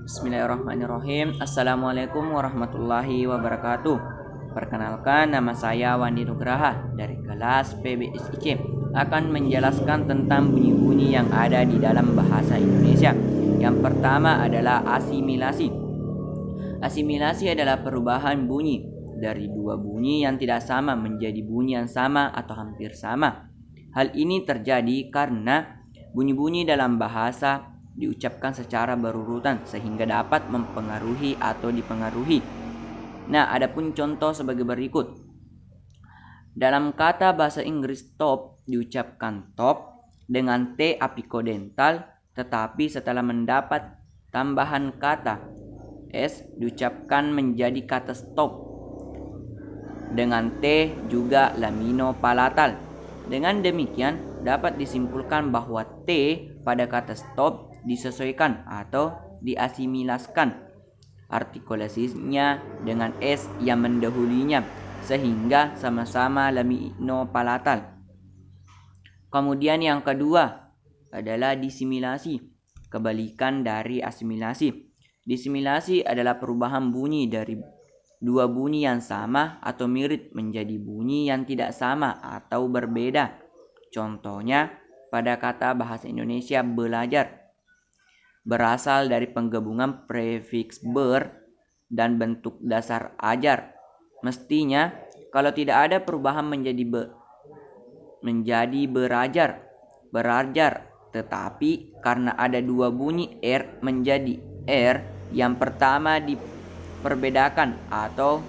Bismillahirrahmanirrahim. Assalamualaikum warahmatullahi wabarakatuh. Perkenalkan, nama saya Wandi Nugraha dari kelas PBSIC akan menjelaskan tentang bunyi-bunyi yang ada di dalam bahasa Indonesia. Yang pertama adalah asimilasi. Asimilasi adalah perubahan bunyi dari dua bunyi yang tidak sama menjadi bunyi yang sama atau hampir sama. Hal ini terjadi karena bunyi-bunyi dalam bahasa diucapkan secara berurutan sehingga dapat mempengaruhi atau dipengaruhi. Nah, adapun contoh sebagai berikut. Dalam kata bahasa Inggris top diucapkan top dengan T apikodental, tetapi setelah mendapat tambahan kata S diucapkan menjadi kata stop dengan T juga laminopalatal. Dengan demikian dapat disimpulkan bahwa T pada kata stop disesuaikan atau diasimilaskan artikulasinya dengan S yang mendahulinya sehingga sama-sama laminopalatal. Kemudian yang kedua adalah disimilasi, kebalikan dari asimilasi. Disimilasi adalah perubahan bunyi dari dua bunyi yang sama atau mirip menjadi bunyi yang tidak sama atau berbeda. Contohnya pada kata bahasa Indonesia belajar, berasal dari penggabungan prefiks ber dan bentuk dasar ajar. Mestinya kalau tidak ada perubahan menjadi berajar, tetapi karena ada dua bunyi R menjadi R, yang pertama diperbedakan atau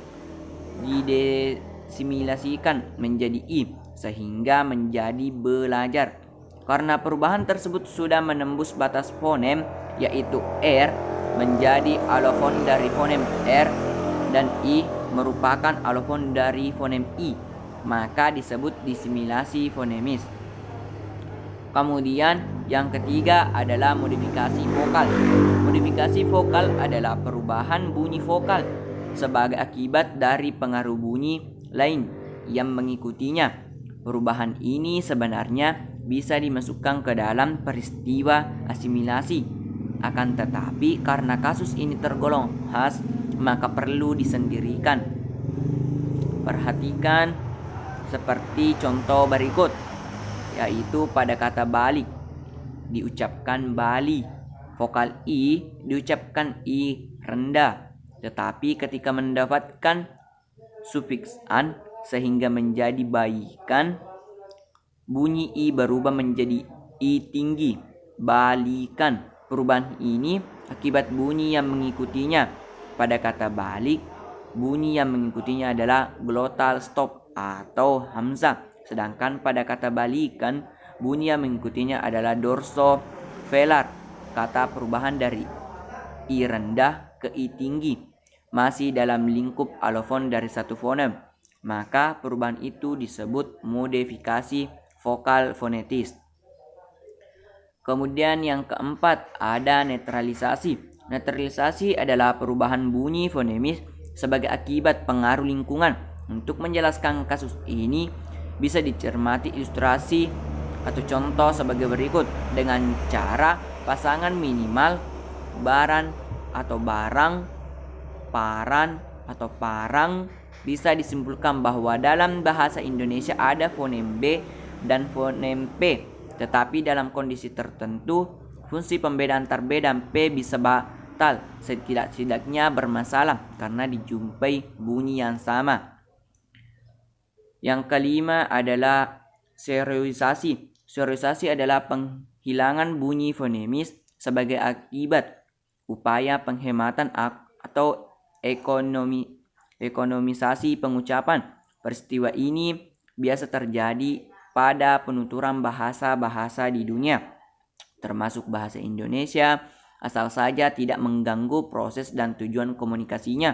didesimilasikan menjadi I sehingga menjadi belajar. Karena perubahan tersebut sudah menembus batas fonem, yaitu R menjadi alofon dari fonem R dan I merupakan alofon dari fonem I, maka disebut disimilasi fonemis. Kemudian yang ketiga adalah modifikasi vokal. Modifikasi vokal adalah perubahan bunyi vokal sebagai akibat dari pengaruh bunyi lain yang mengikutinya. Perubahan ini sebenarnya bisa dimasukkan ke dalam peristiwa asimilasi. Akan tetapi karena kasus ini tergolong khas, maka perlu disendirikan. Perhatikan seperti contoh berikut, yaitu pada kata balik diucapkan bali, vokal I diucapkan I rendah, tetapi ketika mendapatkan sufiks an sehingga menjadi baikan, bunyi I berubah menjadi I tinggi, balikan. Perubahan ini akibat bunyi yang mengikutinya. Pada kata balik, bunyi yang mengikutinya adalah glotal stop atau hamzah. Sedangkan pada kata balikan, bunyi yang mengikutinya adalah dorsovelar. Kata perubahan dari I rendah ke I tinggi masih dalam lingkup alofon dari satu fonem, maka perubahan itu disebut modifikasi vokal fonetis. Kemudian yang keempat ada netralisasi. Netralisasi adalah perubahan bunyi fonemis sebagai akibat pengaruh lingkungan. Untuk menjelaskan kasus ini bisa dicermati ilustrasi atau contoh sebagai berikut. Dengan cara pasangan minimal baran atau barang, paran atau parang, bisa disimpulkan bahwa dalam bahasa Indonesia ada fonem B dan fonem P. Tetapi dalam kondisi tertentu, fungsi pembeda antar B dan P bisa batal, setidak-tidaknya bermasalah karena dijumpai bunyi yang sama. Yang kelima adalah serialisasi. Serialisasi adalah penghilangan bunyi fonemis sebagai akibat upaya penghematan atau ekonomisasi pengucapan. Peristiwa ini biasa terjadi pada penuturan bahasa-bahasa di dunia, termasuk bahasa Indonesia, asal saja tidak mengganggu proses dan tujuan komunikasinya.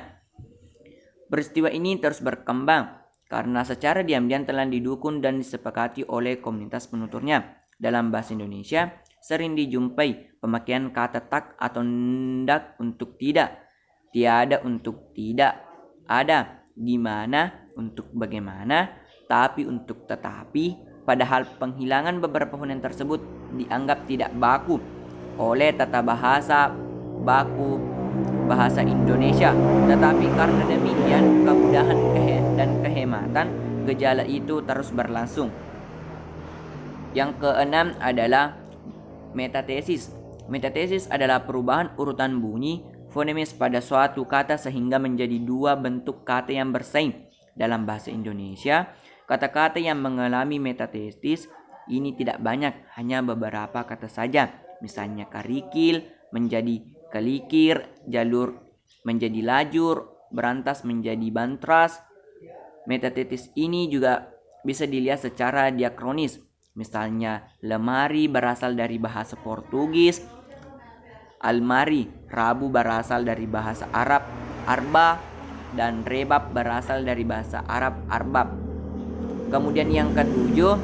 Peristiwa ini terus berkembang karena secara diam-diam telah didukung dan disepakati oleh komunitas penuturnya. Dalam bahasa Indonesia, sering dijumpai pemakaian kata tak atau ndak untuk tidak, tiada untuk tidak, ada, di mana untuk bagaimana, tapi untuk tetapi. Padahal penghilangan beberapa fonem tersebut dianggap tidak baku oleh tata bahasa baku bahasa Indonesia. Tetapi karena demikian, kemudahan dan kehematan gejala itu terus berlangsung. Yang keenam adalah metatesis. Metatesis adalah perubahan urutan bunyi fonemis pada suatu kata sehingga menjadi dua bentuk kata yang bersaing. Dalam bahasa Indonesia, kata-kata yang mengalami metatesis ini tidak banyak, hanya beberapa kata saja. Misalnya kerikil menjadi kelikir, jalur menjadi lajur, berantas menjadi bantras. Metatesis ini juga bisa dilihat secara diakronis. Misalnya lemari berasal dari bahasa Portugis, almari, rabu berasal dari bahasa Arab, arba, dan rebab berasal dari bahasa Arab, arbab. Kemudian yang ketujuh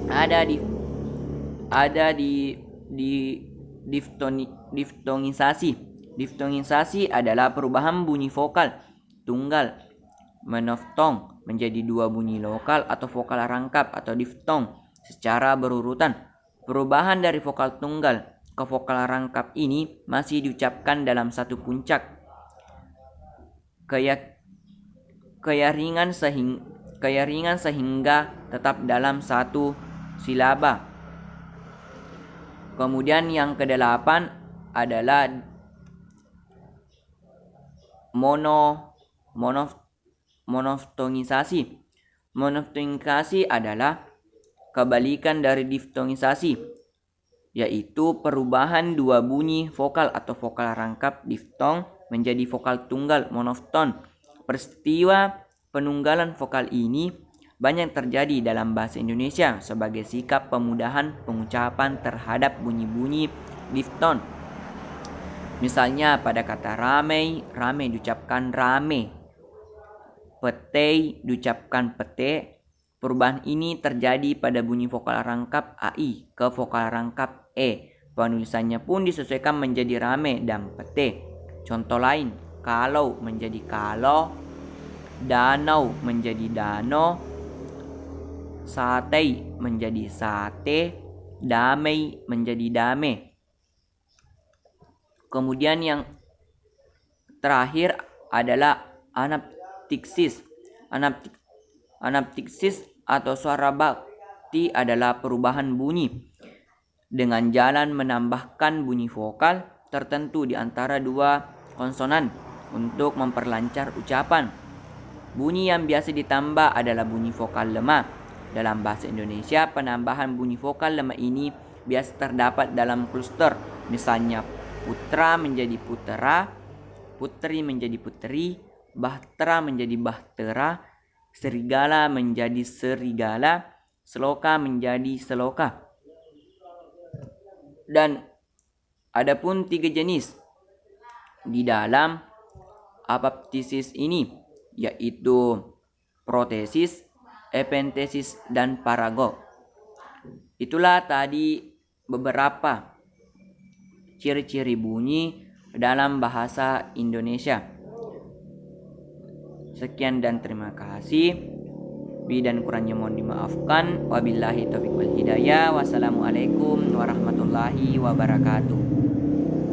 ada di diftongisasi. Diftongisasi adalah perubahan bunyi vokal tunggal monoftong menjadi dua bunyi lokal atau vokal rangkap atau diftong secara berurutan. Perubahan dari vokal tunggal ke vokal rangkap ini masih diucapkan dalam satu puncak keyaringan sehingga tetap dalam satu silaba. Kemudian yang kedelapan adalah monoftongisasi. Monoftongisasi adalah kebalikan dari diftongisasi, yaitu perubahan dua bunyi vokal atau vokal rangkap diftong menjadi vokal tunggal monofton. Peristiwa penunggalan vokal ini banyak terjadi dalam bahasa Indonesia sebagai sikap pemudahan pengucapan terhadap bunyi-bunyi difton. Misalnya pada kata ramai, ramai diucapkan rame. Pete diucapkan pete. Perubahan ini terjadi pada bunyi vokal rangkap AI ke vokal rangkap E. Penulisannya pun disesuaikan menjadi rame dan pete. Contoh lain, kalau menjadi kalau, danau menjadi dano, sate menjadi sate, damai menjadi dame. Kemudian yang terakhir adalah anaptiksis. Anaptiksis atau suara bakti adalah perubahan bunyi dengan jalan menambahkan bunyi vokal tertentu di antara dua konsonan untuk memperlancar ucapan. Bunyi yang biasa ditambah adalah bunyi vokal lemah. Dalam bahasa Indonesia, penambahan bunyi vokal lemah ini biasa terdapat dalam kluster. Misalnya putra menjadi putera, putri menjadi puteri, bahtera menjadi bahtera, serigala menjadi serigala, seloka menjadi seloka. Dan ada pun 3 jenis di dalam apoptisis ini, yaitu protesis, epentesis, dan parago. Itulah tadi beberapa ciri-ciri bunyi dalam bahasa Indonesia. Sekian dan terima kasih. Lebih dan kurangnya mohon dimaafkan. Wabillahi taufiq wal hidayah. Wassalamualaikum warahmatullahi wabarakatuh.